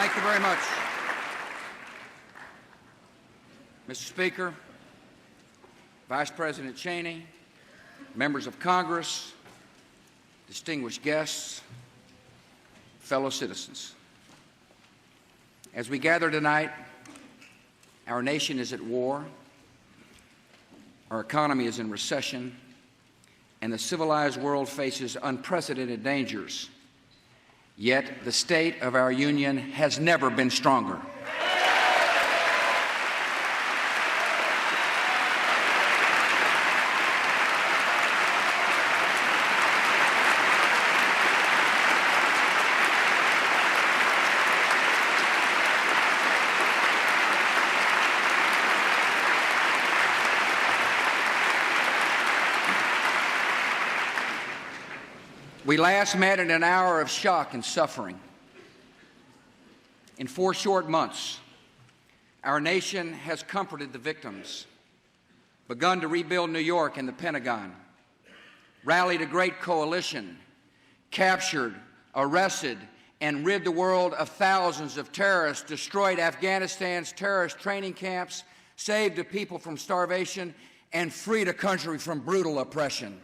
Thank you very much. Mr. Speaker, Vice President Cheney, members of Congress, distinguished guests, fellow citizens. As we gather tonight, our nation is at war, our economy is in recession, and the civilized world faces unprecedented dangers. Yet the state of our union has never been stronger. We last met in an hour of shock and suffering. In 4 short months, our nation has comforted the victims, begun to rebuild New York and the Pentagon, rallied a great coalition, captured, arrested, and rid the world of thousands of terrorists, destroyed Afghanistan's terrorist training camps, saved the people from starvation, and freed a country from brutal oppression.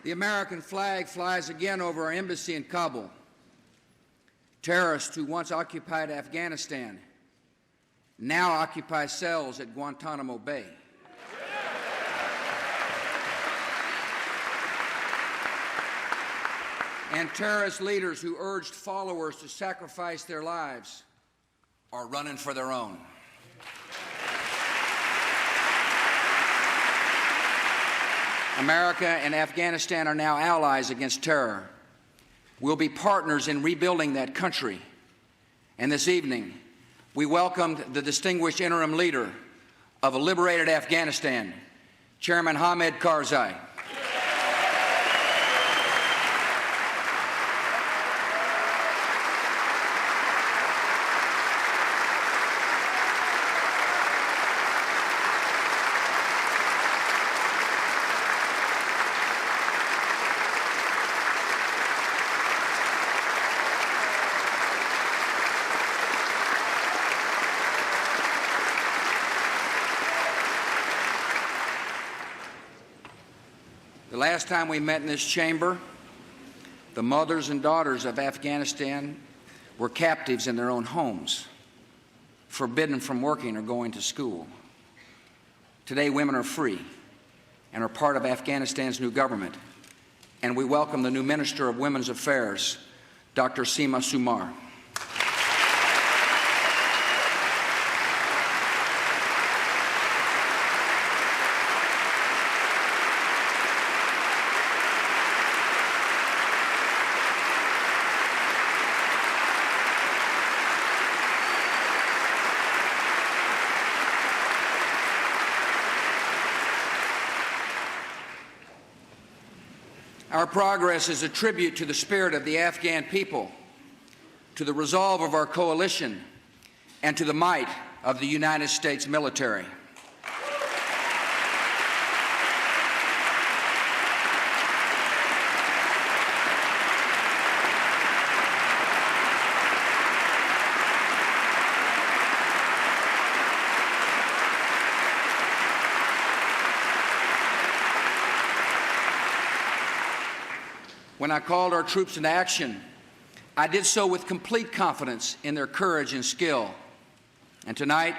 The American flag flies again over our embassy in Kabul. Terrorists who once occupied Afghanistan now occupy cells at Guantanamo Bay. And terrorist leaders who urged followers to sacrifice their lives are running for their own. America and Afghanistan are now allies against terror. We'll be partners in rebuilding that country. And this evening, we welcomed the distinguished interim leader of a liberated Afghanistan, Chairman Hamid Karzai. The last time we met in this chamber, the mothers and daughters of Afghanistan were captives in their own homes, forbidden from working or going to school. Today, women are free and are part of Afghanistan's new government, and we welcome the new Minister of Women's Affairs, Dr. Seema Sumar. Our progress is a tribute to the spirit of the Afghan people, to the resolve of our coalition, and to the might of the United States military. When I called our troops into action, I did so with complete confidence in their courage and skill. And tonight,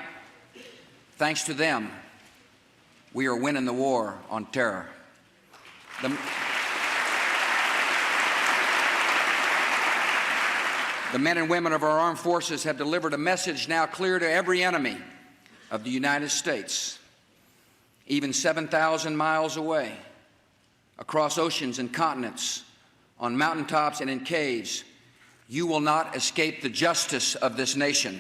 thanks to them, we are winning the war on terror. The men and women of our armed forces have delivered a message now clear to every enemy of the United States, even 7,000 miles away, across oceans and continents, on mountaintops and in caves. You will not escape the justice of this nation.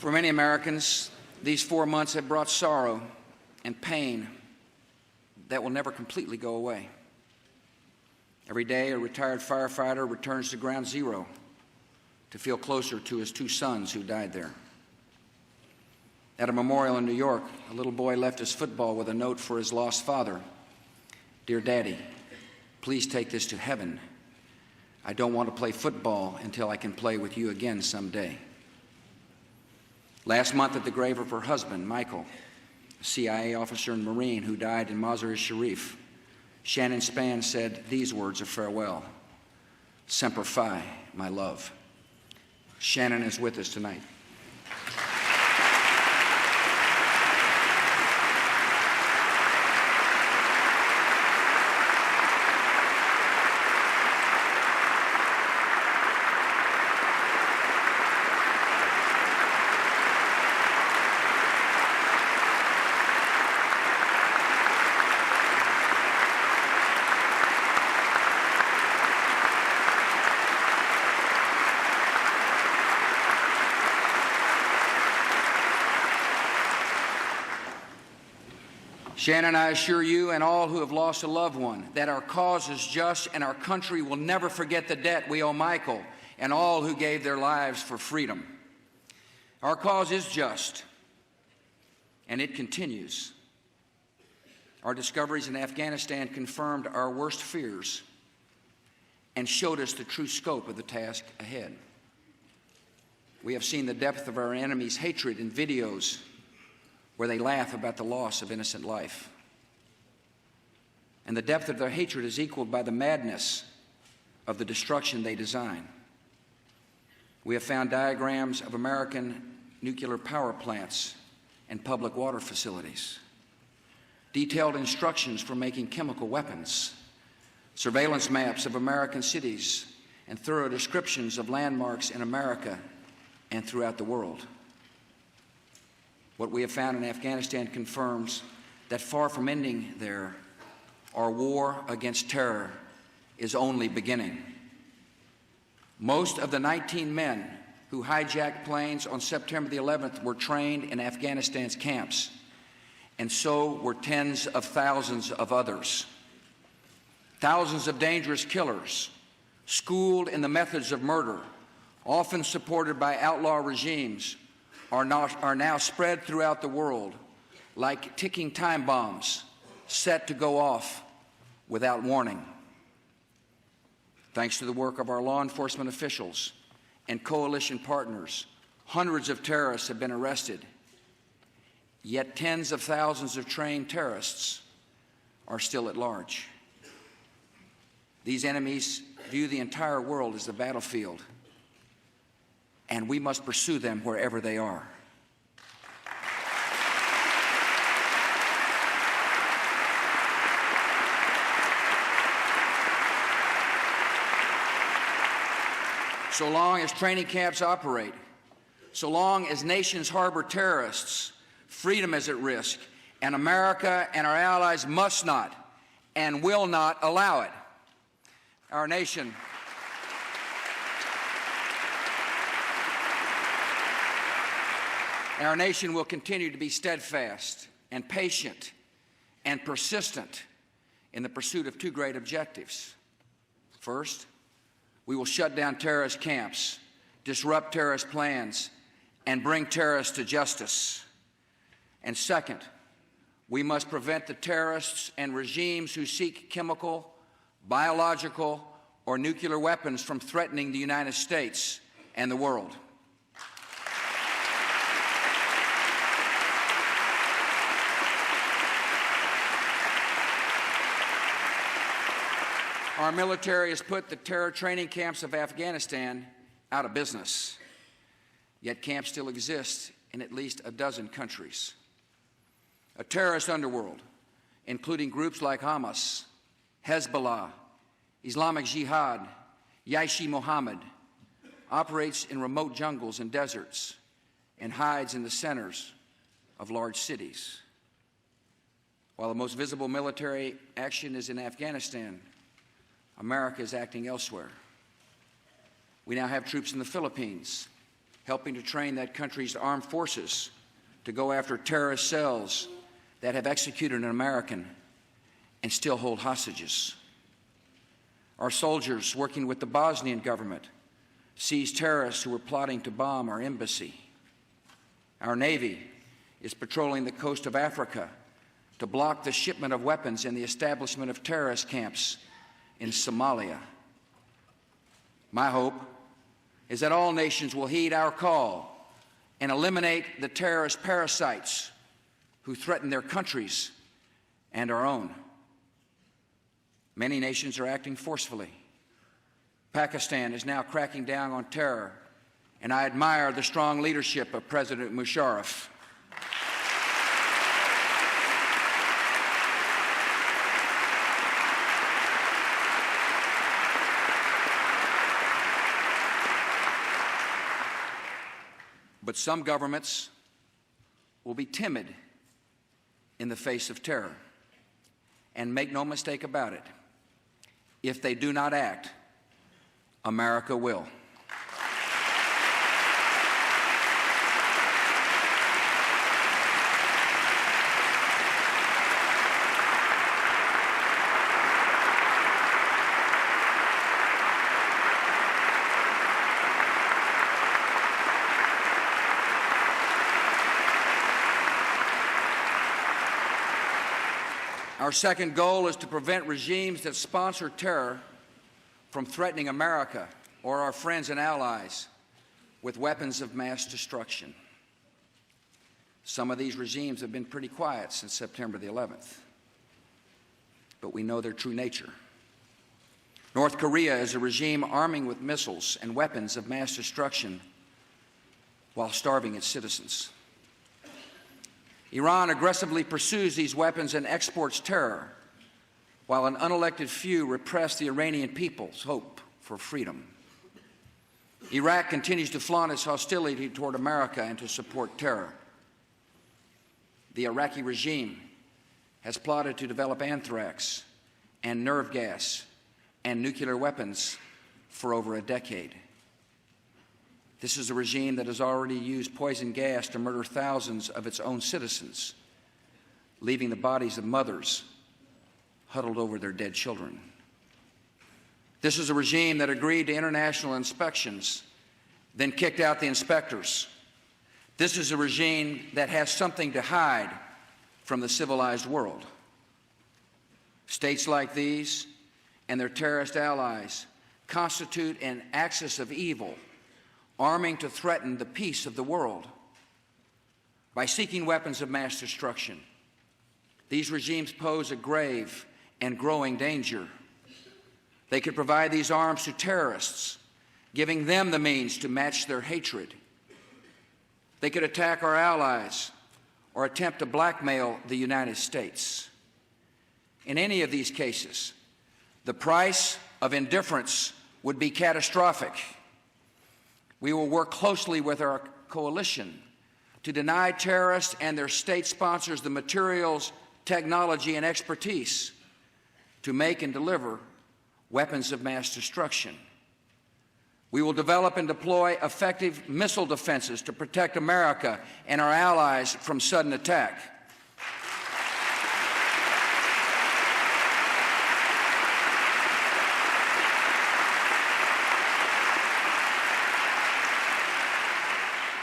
For many Americans, these 4 months have brought sorrow and pain that will never completely go away. Every day, a retired firefighter returns to ground zero to feel closer to his 2 sons who died there. At a memorial in New York, a little boy left his football with a note for his lost father. "Dear Daddy, please take this to heaven. I don't want to play football until I can play with you again someday." Last month, at the grave of her husband, Michael, a CIA officer and Marine who died in Mazar-e-Sharif, Shannon Spann said these words of farewell: "Semper Fi, my love." Shannon is with us tonight. Shannon, I assure you and all who have lost a loved one that our cause is just and our country will never forget the debt we owe Michael and all who gave their lives for freedom. Our cause is just, and it continues. Our discoveries in Afghanistan confirmed our worst fears and showed us the true scope of the task ahead. We have seen the depth of our enemies' hatred in videos where they laugh about the loss of innocent life. And the depth of their hatred is equaled by the madness of the destruction they design. We have found diagrams of American nuclear power plants and public water facilities, detailed instructions for making chemical weapons, surveillance maps of American cities, and thorough descriptions of landmarks in America and throughout the world. What we have found in Afghanistan confirms that far from ending there, our war against terror is only beginning. Most of the 19 men who hijacked planes on September the 11th were trained in Afghanistan's camps, and so were tens of thousands of others. Thousands of dangerous killers, schooled in the methods of murder, often supported by outlaw regimes, are now spread throughout the world like ticking time bombs set to go off without warning. Thanks to the work of our law enforcement officials and coalition partners, hundreds of terrorists have been arrested, yet tens of thousands of trained terrorists are still at large. These enemies view the entire world as the battlefield, and we must pursue them wherever they are. So long as training camps operate, so long as nations harbor terrorists, freedom is at risk, and America and our allies must not and will not allow it. Our nation will continue to be steadfast and patient and persistent in the pursuit of 2 great objectives. First, we will shut down terrorist camps, disrupt terrorist plans, and bring terrorists to justice. And second, we must prevent the terrorists and regimes who seek chemical, biological, or nuclear weapons from threatening the United States and the world. Our military has put the terror training camps of Afghanistan out of business, yet camps still exist in at least a dozen countries. A terrorist underworld, including groups like Hamas, Hezbollah, Islamic Jihad, Jaish-e-Mohammed, operates in remote jungles and deserts and hides in the centers of large cities. While the most visible military action is in Afghanistan, America is acting elsewhere. We now have troops in the Philippines, helping to train that country's armed forces to go after terrorist cells that have executed an American and still hold hostages. Our soldiers, working with the Bosnian government, seized terrorists who were plotting to bomb our embassy. Our Navy is patrolling the coast of Africa to block the shipment of weapons and the establishment of terrorist camps in Somalia. My hope is that all nations will heed our call and eliminate the terrorist parasites who threaten their countries and our own. Many nations are acting forcefully. Pakistan is now cracking down on terror, and I admire the strong leadership of President Musharraf. But some governments will be timid in the face of terror. And make no mistake about it, if they do not act, America will. Our second goal is to prevent regimes that sponsor terror from threatening America or our friends and allies with weapons of mass destruction. Some of these regimes have been pretty quiet since September the 11th, but we know their true nature. North Korea is a regime arming with missiles and weapons of mass destruction while starving its citizens. Iran aggressively pursues these weapons and exports terror, while an unelected few repress the Iranian people's hope for freedom. Iraq continues to flaunt its hostility toward America and to support terror. The Iraqi regime has plotted to develop anthrax and nerve gas and nuclear weapons for over a decade. This is a regime that has already used poison gas to murder thousands of its own citizens, leaving the bodies of mothers huddled over their dead children. This is a regime that agreed to international inspections, then kicked out the inspectors. This is a regime that has something to hide from the civilized world. States like these and their terrorist allies constitute an axis of evil, arming to threaten the peace of the world. By seeking weapons of mass destruction, these regimes pose a grave and growing danger. They could provide these arms to terrorists, giving them the means to match their hatred. They could attack our allies or attempt to blackmail the United States. In any of these cases, the price of indifference would be catastrophic. We will work closely with our coalition to deny terrorists and their state sponsors the materials, technology, and expertise to make and deliver weapons of mass destruction. We will develop and deploy effective missile defenses to protect America and our allies from sudden attack.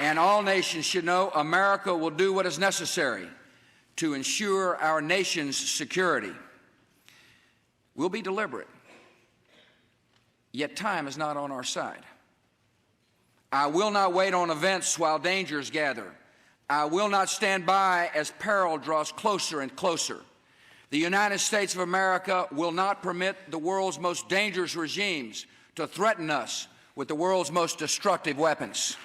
And all nations should know America will do what is necessary to ensure our nation's security. We'll be deliberate, yet time is not on our side. I will not wait on events while dangers gather. I will not stand by as peril draws closer and closer. The United States of America will not permit the world's most dangerous regimes to threaten us with the world's most destructive weapons.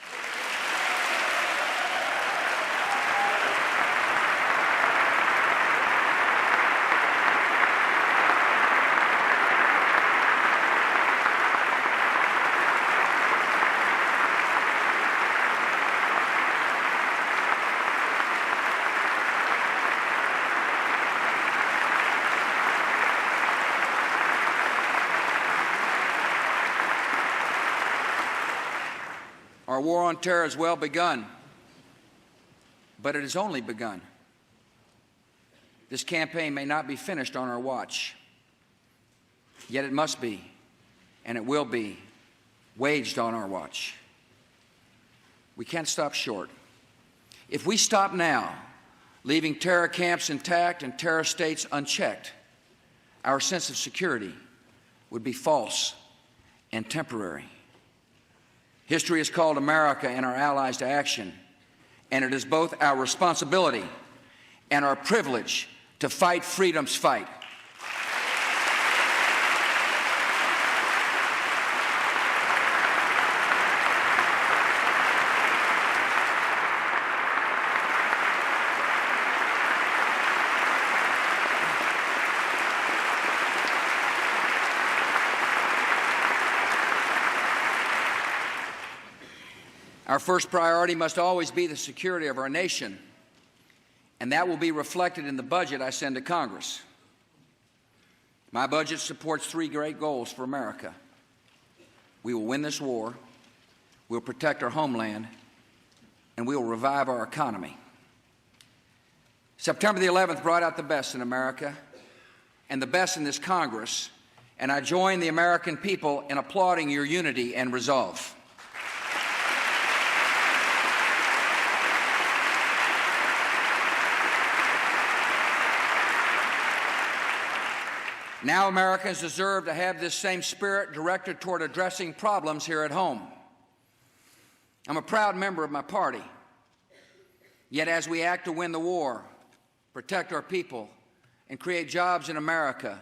Our war on terror has well begun, but it has only begun. This campaign may not be finished on our watch, yet it must be, and it will be, waged on our watch. We can't stop short. If we stop now, leaving terror camps intact and terror states unchecked, our sense of security would be false and temporary. History has called America and our allies to action, and it is both our responsibility and our privilege to fight freedom's fight. Our first priority must always be the security of our nation, and that will be reflected in the budget I send to Congress. My budget supports three great goals for America. We will win this war, we'll protect our homeland, and we will revive our economy. September the 11th brought out the best in America and the best in this Congress, and I join the American people in applauding your unity and resolve. Now Americans deserve to have this same spirit directed toward addressing problems here at home. I'm a proud member of my party. Yet as we act to win the war, protect our people, and create jobs in America,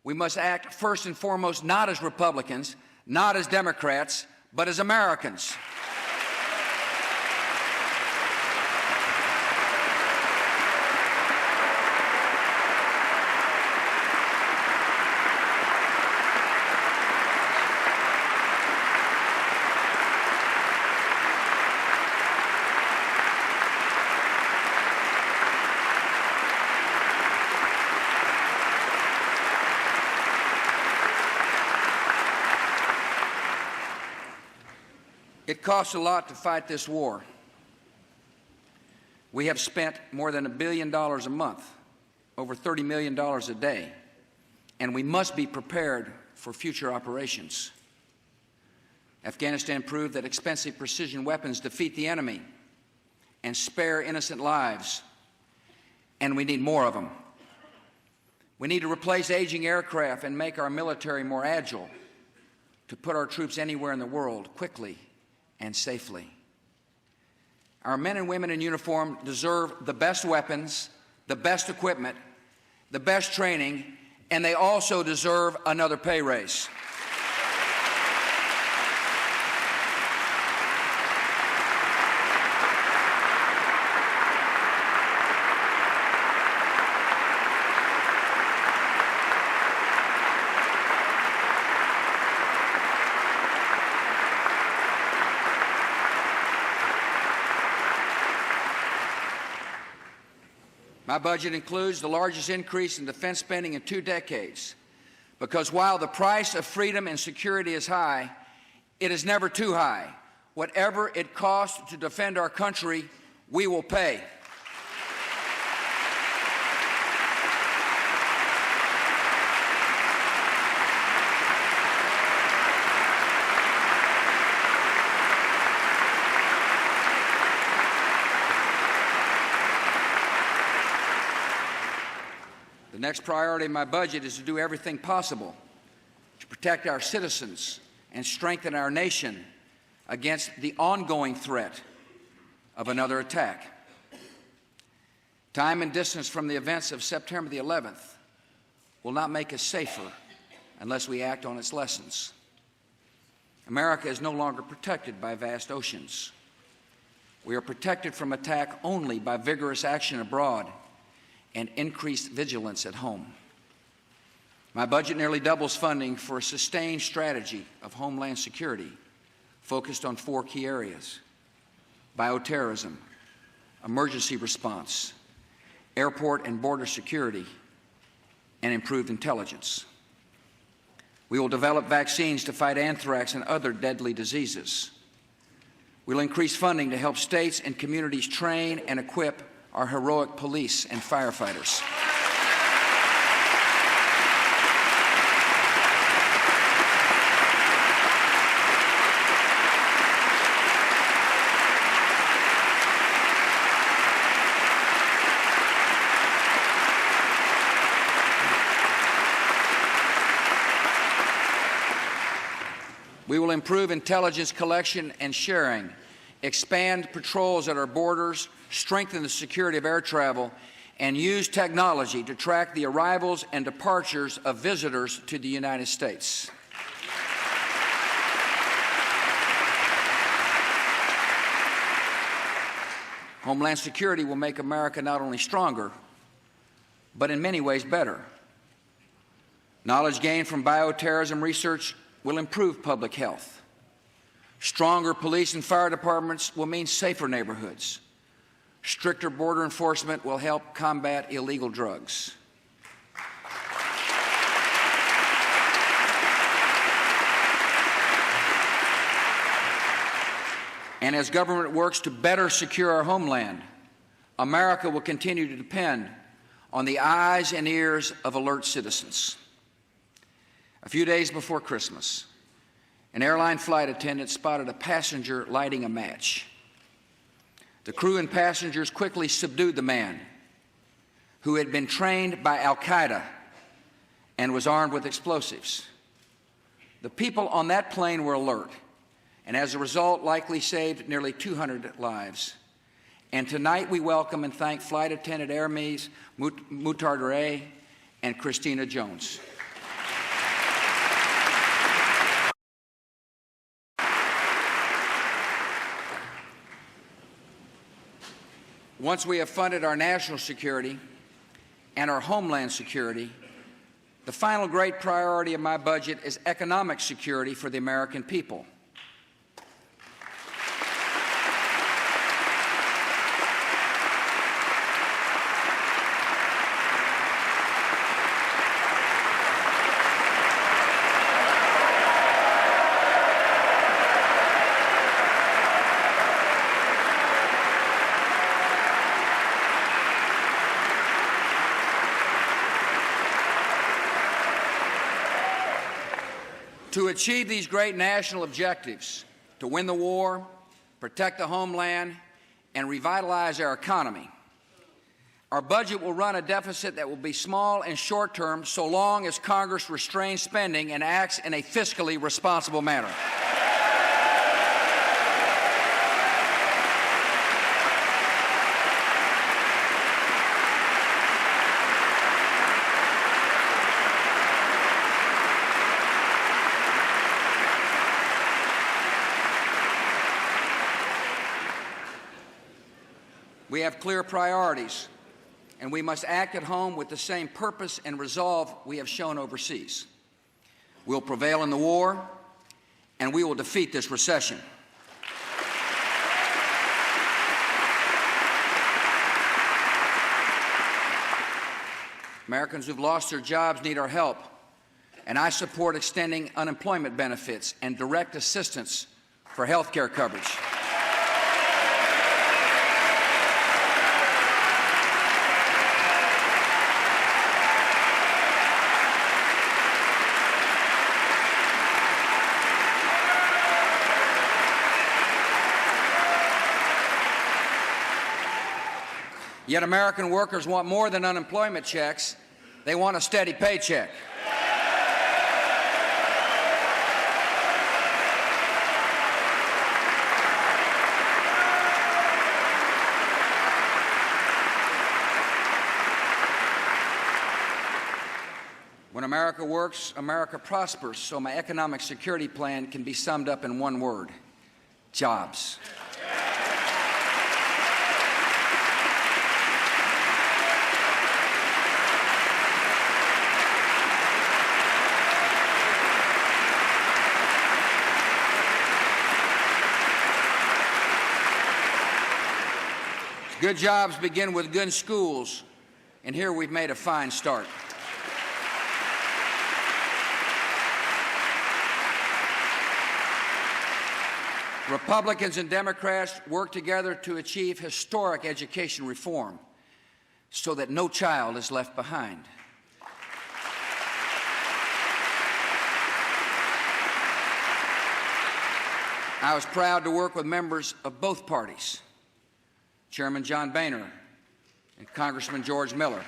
we must act first and foremost not as Republicans, not as Democrats, but as Americans. It costs a lot to fight this war. We have spent more than $1 billion a month, over $30 million a day, and we must be prepared for future operations. Afghanistan proved that expensive precision weapons defeat the enemy and spare innocent lives, and we need more of them. We need to replace aging aircraft and make our military more agile to put our troops anywhere in the world quickly and safely. Our men and women in uniform deserve the best weapons, the best equipment, the best training, and they also deserve another pay raise. My budget includes the largest increase in defense spending in 2 decades, because while the price of freedom and security is high, it is never too high. Whatever it costs to defend our country, we will pay. The next priority in my budget is to do everything possible to protect our citizens and strengthen our nation against the ongoing threat of another attack. Time and distance from the events of September the 11th will not make us safer unless we act on its lessons. America is no longer protected by vast oceans. We are protected from attack only by vigorous action abroad and increased vigilance at home. My budget nearly doubles funding for a sustained strategy of homeland security focused on 4 key areas: bioterrorism, emergency response, airport and border security, and improved intelligence. We will develop vaccines to fight anthrax and other deadly diseases. We'll increase funding to help states and communities train and equip our heroic police and firefighters. We will improve intelligence collection and sharing, expand patrols at our borders, strengthen the security of air travel, and use technology to track the arrivals and departures of visitors to the United States. Homeland Security will make America not only stronger, but in many ways better. Knowledge gained from bioterrorism research will improve public health. Stronger police and fire departments will mean safer neighborhoods. Stricter border enforcement will help combat illegal drugs. And as government works to better secure our homeland, America will continue to depend on the eyes and ears of alert citizens. A few days before Christmas, an airline flight attendant spotted a passenger lighting a match. The crew and passengers quickly subdued the man, who had been trained by al-Qaeda and was armed with explosives. The people on that plane were alert, and as a result likely saved nearly 200 lives. And tonight we welcome and thank Flight Attendant Hermes Mutardere and Christina Jones. Once we have funded our national security and our homeland security, the final great priority of my budget is economic security for the American people. To achieve these great national objectives, to win the war, protect the homeland, and revitalize our economy, our budget will run a deficit that will be small and short-term so long as Congress restrains spending and acts in a fiscally responsible manner. We have clear priorities, and we must act at home with the same purpose and resolve we have shown overseas. We'll prevail in the war, and we will defeat this recession. Americans who've lost their jobs need our help, and I support extending unemployment benefits and direct assistance for health care coverage. Yet American workers want more than unemployment checks. They want a steady paycheck. When America works, America prospers, so my economic security plan can be summed up in one word: jobs. Good jobs begin with good schools, and here we've made a fine start. Republicans and Democrats work together to achieve historic education reform so that no child is left behind. I was proud to work with members of both parties, Chairman John Boehner and Congressman George Miller.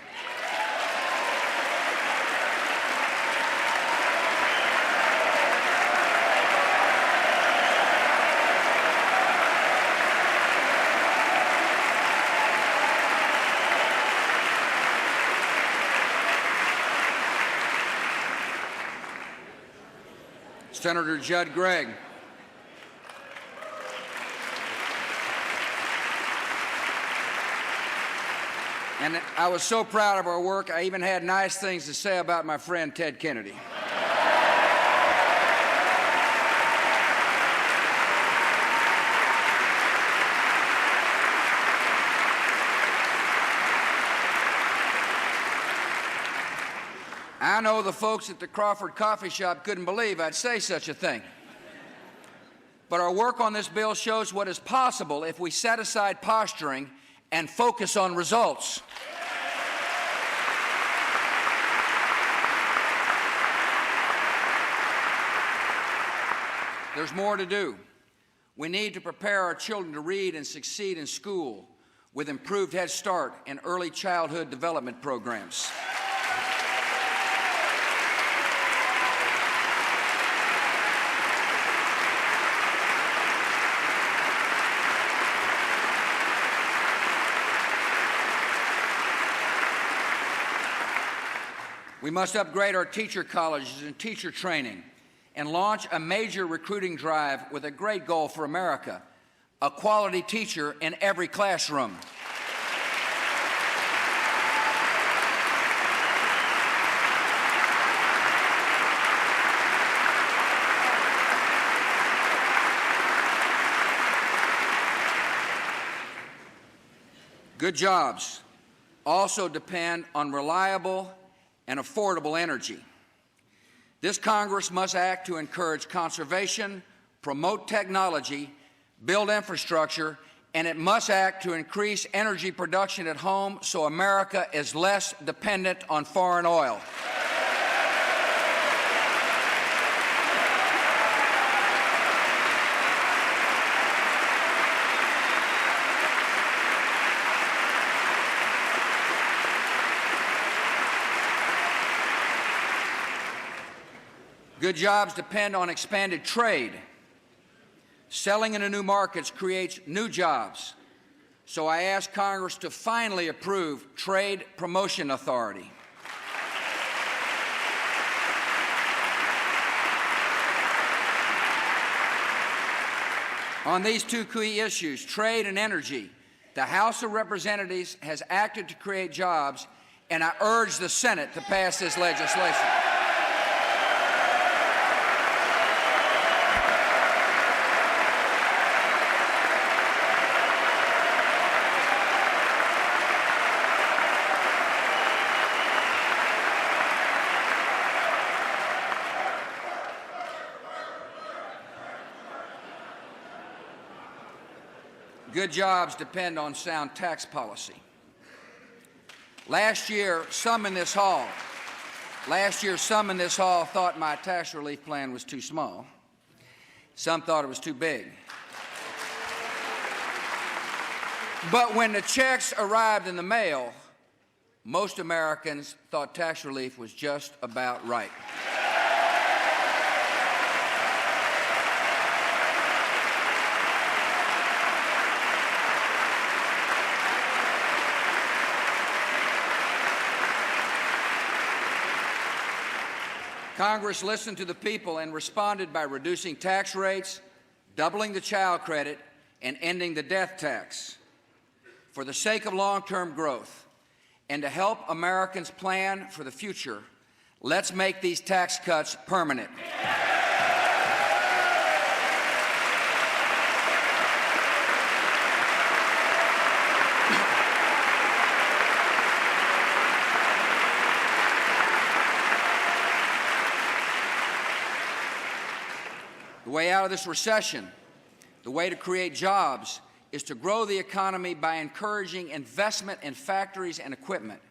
Senator Judd Gregg. And I was so proud of our work, I even had nice things to say about my friend Ted Kennedy. I know the folks at the Crawford Coffee Shop couldn't believe I'd say such a thing. But our work on this bill shows what is possible if we set aside posturing and focus on results. There's more to do. We need to prepare our children to read and succeed in school with improved Head Start and early childhood development programs. We must upgrade our teacher colleges and teacher training and launch a major recruiting drive with a great goal for America: a quality teacher in every classroom. Good jobs also depend on reliable and affordable energy. This Congress must act to encourage conservation, promote technology, build infrastructure, and it must act to increase energy production at home so America is less dependent on foreign oil. Good jobs depend on expanded trade. Selling into new markets creates new jobs. So I ask Congress to finally approve Trade Promotion Authority. On these two key issues, trade and energy, the House of Representatives has acted to create jobs, and I urge the Senate to pass this legislation. Good jobs depend on sound tax policy. Last year, some in this hall thought my tax relief plan was too small. Some thought it was too big. But when the checks arrived in the mail, most Americans thought tax relief was just about right. Congress listened to the people and responded by reducing tax rates, doubling the child credit, and ending the death tax. For the sake of long-term growth and to help Americans plan for the future, let's make these tax cuts permanent. The way out of this recession, The way to create jobs is to grow the economy by encouraging investment in factories and equipment,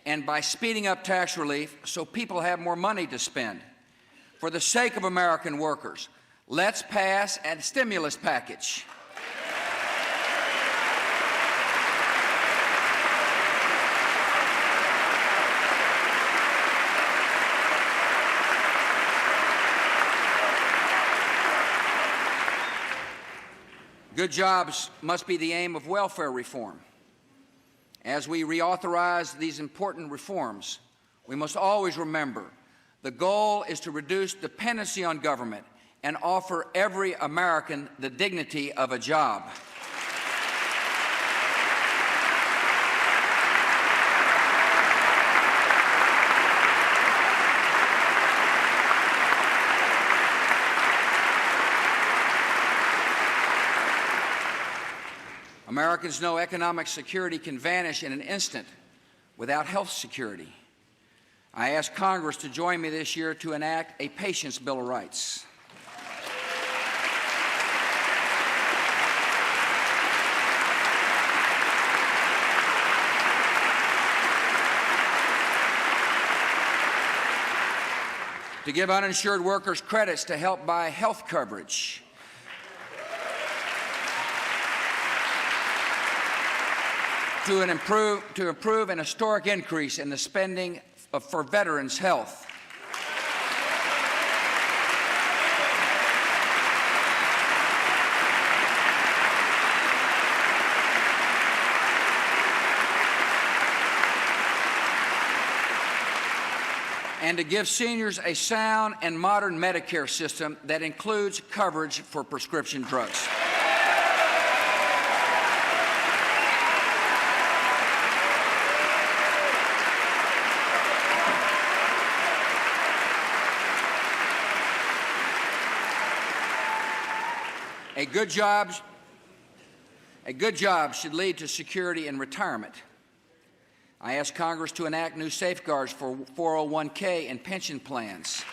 and by speeding up tax relief so people have more money to spend. For the sake of American workers, let's pass a stimulus package. Good jobs must be the aim of welfare reform. As we reauthorize these important reforms, we must always remember the goal is to reduce dependency on government and offer every American the dignity of a job. Americans know economic security can vanish in an instant without health security. I ask Congress to join me this year to enact a Patient's Bill of Rights. To give uninsured workers credits to help buy health coverage. To approve an historic increase in the spending for veterans' health. And to give seniors a sound and modern Medicare system that includes coverage for prescription drugs. A good job should lead to security in retirement. I ask Congress to enact new safeguards for 401k and pension plans.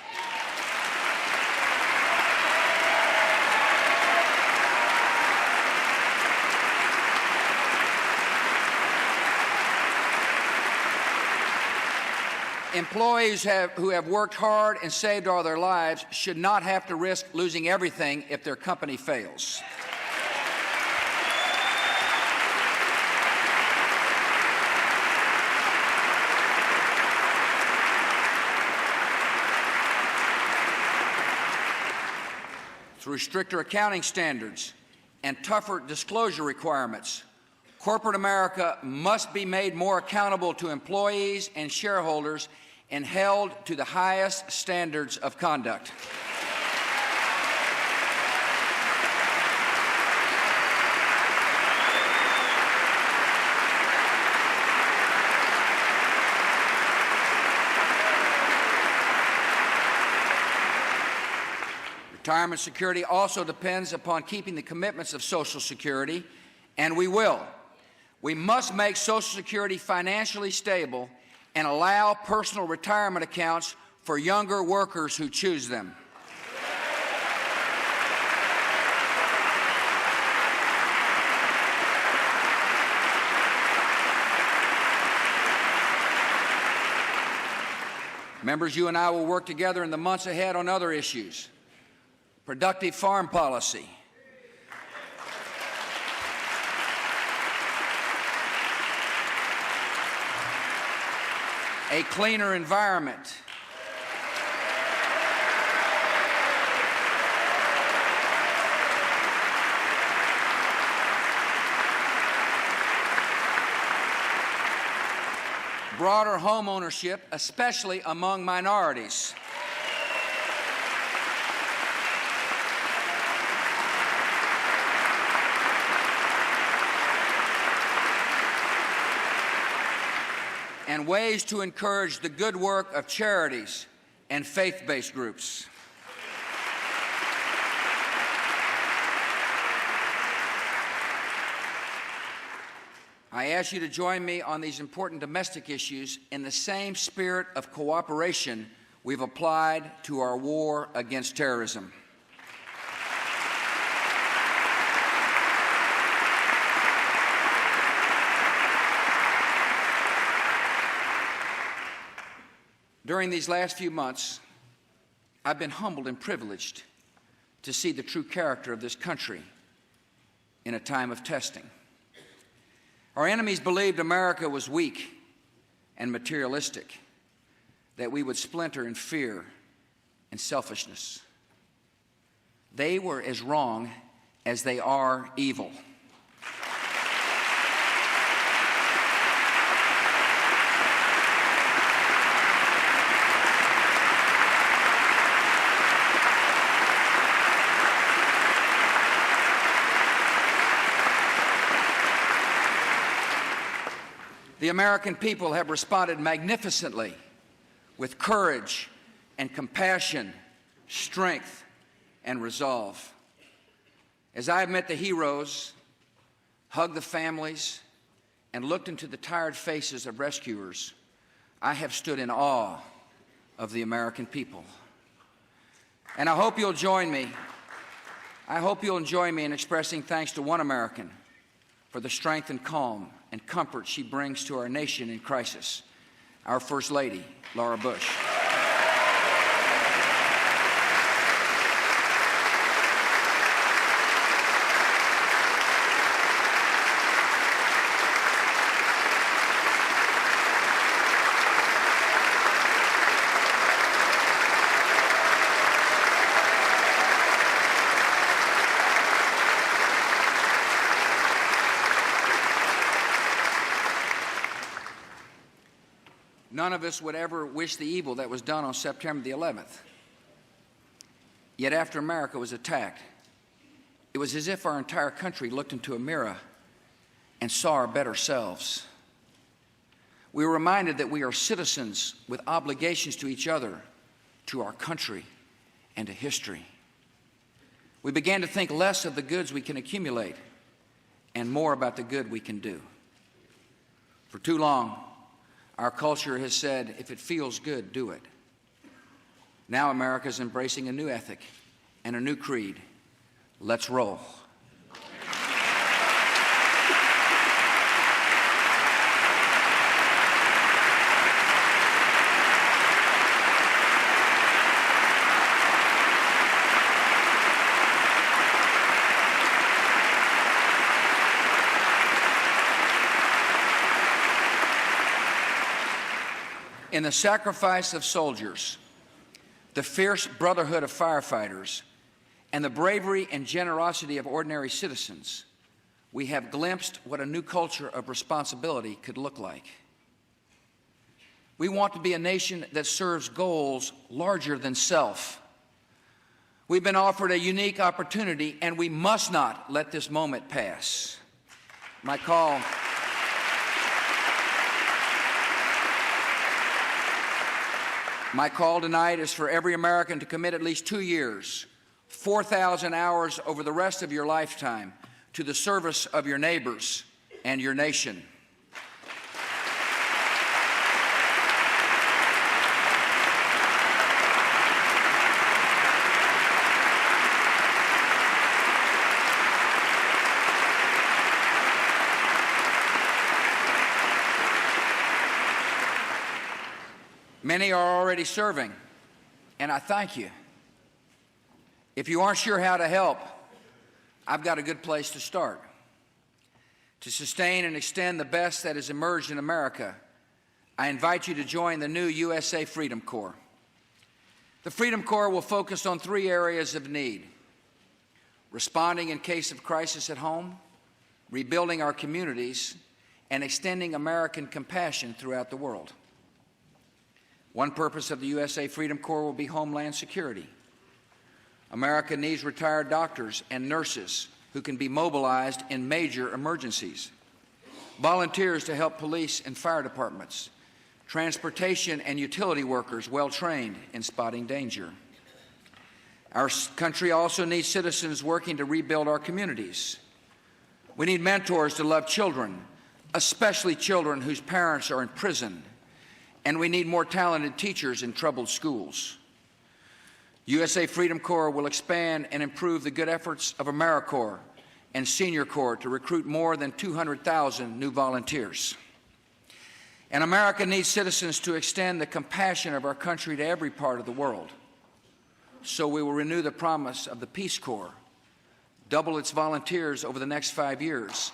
Employees who have worked hard and saved all their lives should not have to risk losing everything if their company fails. Through stricter accounting standards and tougher disclosure requirements, corporate America must be made more accountable to employees and shareholders and held to the highest standards of conduct. Retirement security also depends upon keeping the commitments of Social Security, and we will. We must make Social Security financially stable and allow personal retirement accounts for younger workers who choose them. Members, you and I will work together in the months ahead on other issues. Productive farm policy, a cleaner environment, broader home ownership, especially among minorities, and ways to encourage the good work of charities and faith-based groups. I ask you to join me on these important domestic issues in the same spirit of cooperation we've applied to our war against terrorism. During these last few months, I've been humbled and privileged to see the true character of this country in a time of testing. Our enemies believed America was weak and materialistic, that we would splinter in fear and selfishness. They were as wrong as they are evil. The American people have responded magnificently with courage and compassion, strength and resolve. As I have met the heroes, hugged the families, and looked into the tired faces of rescuers, I have stood in awe of the American people. And I hope you'll join me. I hope you'll join me in expressing thanks to one American for the strength and calm and comfort she brings to our nation in crisis, our First Lady, Laura Bush. None of us would ever wish the evil that was done on September the 11th. Yet after America was attacked, it was as if our entire country looked into a mirror and saw our better selves. We were reminded that we are citizens with obligations to each other, to our country, and to history. We began to think less of the goods we can accumulate and more about the good we can do. For too long, our culture has said, if it feels good, do it. Now America is embracing a new ethic and a new creed. Let's roll. In the sacrifice of soldiers, the fierce brotherhood of firefighters, and the bravery and generosity of ordinary citizens, we have glimpsed what a new culture of responsibility could look like. We want to be a nation that serves goals larger than self. We've been offered a unique opportunity, and we must not let this moment pass. My call tonight is for every American to commit at least 2 years, 4,000 hours over the rest of your lifetime, to the service of your neighbors and your nation. Many are already serving, and I thank you. If you aren't sure how to help, I've got a good place to start. To sustain and extend the best that has emerged in America, I invite you to join the new USA Freedom Corps. The Freedom Corps will focus on 3 areas of need: responding in case of crisis at home, rebuilding our communities, and extending American compassion throughout the world. One purpose of the USA Freedom Corps will be Homeland Security. America needs retired doctors and nurses who can be mobilized in major emergencies, volunteers to help police and fire departments, transportation and utility workers well-trained in spotting danger. Our country also needs citizens working to rebuild our communities. We need mentors to love children, especially children whose parents are in prison. And we need more talented teachers in troubled schools. USA Freedom Corps will expand and improve the good efforts of AmeriCorps and Senior Corps to recruit more than 200,000 new volunteers. And America needs citizens to extend the compassion of our country to every part of the world. So we will renew the promise of the Peace Corps, double its volunteers over the next 5 years.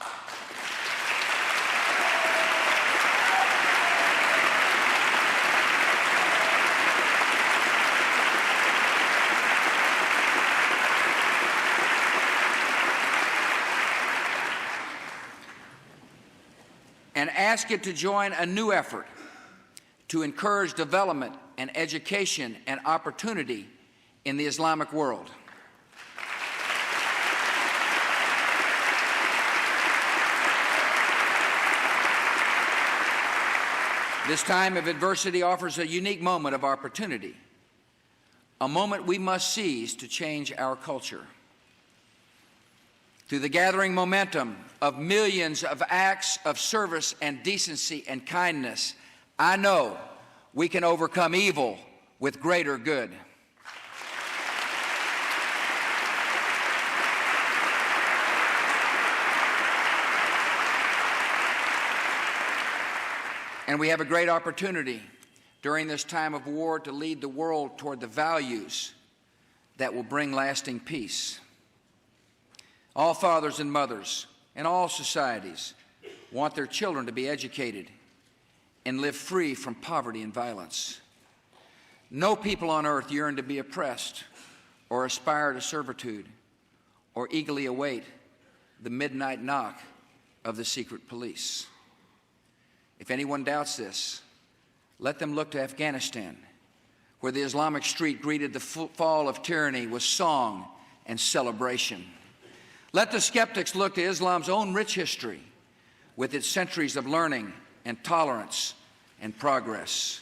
And ask it to join a new effort to encourage development and education and opportunity in the Islamic world. This time of adversity offers a unique moment of opportunity, a moment we must seize to change our culture. Through the gathering momentum of millions of acts of service and decency and kindness, I know we can overcome evil with greater good. And we have a great opportunity during this time of war to lead the world toward the values that will bring lasting peace. All fathers and mothers in all societies want their children to be educated and live free from poverty and violence. No people on earth yearn to be oppressed or aspire to servitude or eagerly await the midnight knock of the secret police. If anyone doubts this, let them look to Afghanistan, where the Islamic street greeted the fall of tyranny with song and celebration. Let the skeptics look to Islam's own rich history with its centuries of learning and tolerance and progress.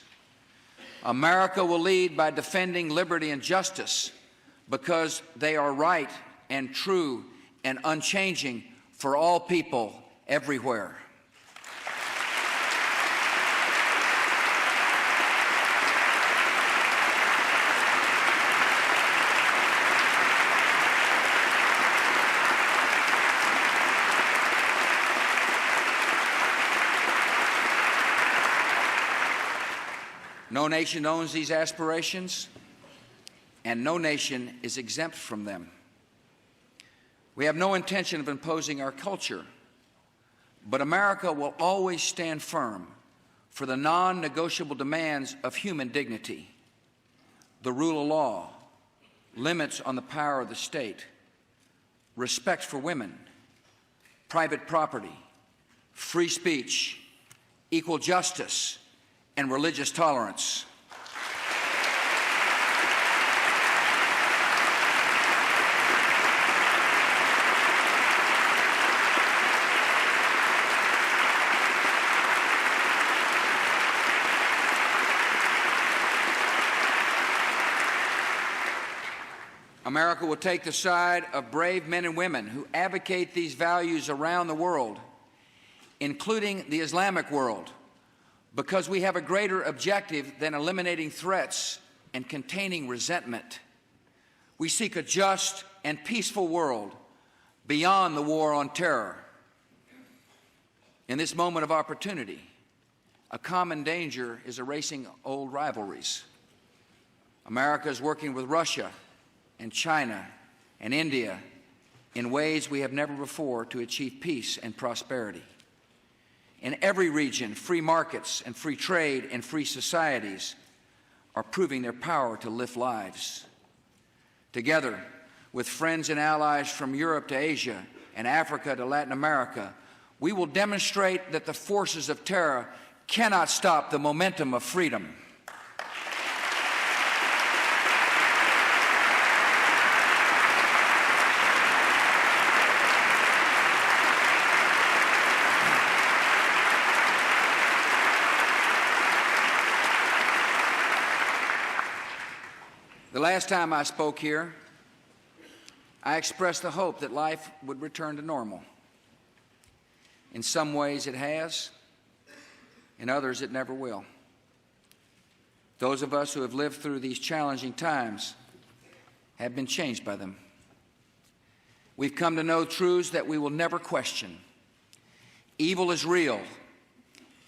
America will lead by defending liberty and justice because they are right and true and unchanging for all people everywhere. No nation owns these aspirations, and no nation is exempt from them. We have no intention of imposing our culture, but America will always stand firm for the non-negotiable demands of human dignity, the rule of law, limits on the power of the state, respect for women, private property, free speech, equal justice, and religious tolerance. America will take the side of brave men and women who advocate these values around the world, including the Islamic world, because we have a greater objective than eliminating threats and containing resentment. We seek a just and peaceful world beyond the war on terror. In this moment of opportunity, a common danger is erasing old rivalries. America is working with Russia and China and India in ways we have never before to achieve peace and prosperity. In every region, free markets and free trade and free societies are proving their power to lift lives. Together with friends and allies from Europe to Asia and Africa to Latin America, we will demonstrate that the forces of terror cannot stop the momentum of freedom. The last time I spoke here, I expressed the hope that life would return to normal. In some ways it has, in others it never will. Those of us who have lived through these challenging times have been changed by them. We've come to know truths that we will never question. Evil is real,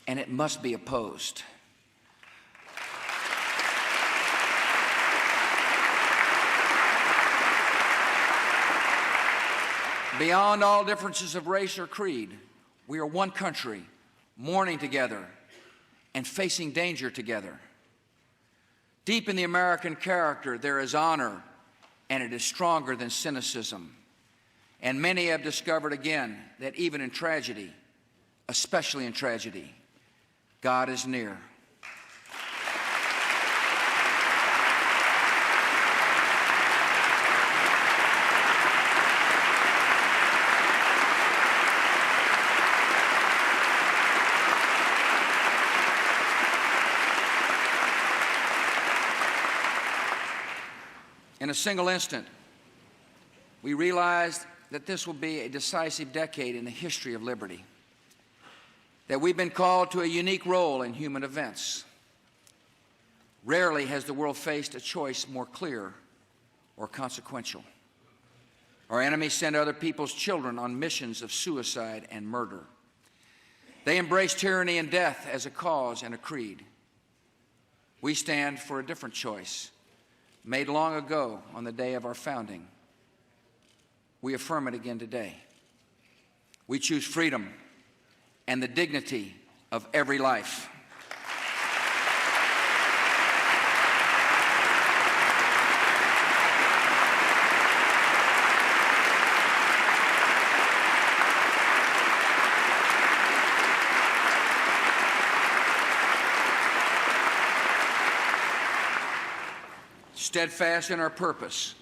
and it must be opposed. Beyond all differences of race or creed, we are one country, mourning together and facing danger together. Deep in the American character, there is honor, and it is stronger than cynicism. And many have discovered again that even in tragedy, especially in tragedy, God is near. In a single instant, we realized that this will be a decisive decade in the history of liberty, that we've been called to a unique role in human events. Rarely has the world faced a choice more clear or consequential. Our enemies send other people's children on missions of suicide and murder. They embrace tyranny and death as a cause and a creed. We stand for a different choice, made long ago on the day of our founding. We affirm it again today. We choose freedom and the dignity of every life. Steadfast in our purpose,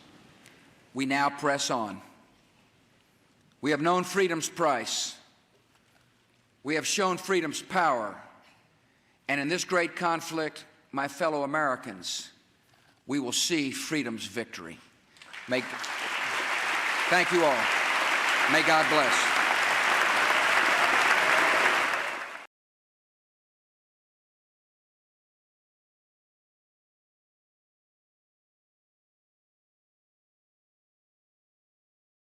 we now press on. We have known freedom's price. We have shown freedom's power. And in this great conflict, my fellow Americans, we will see freedom's victory. Thank you all. May God bless.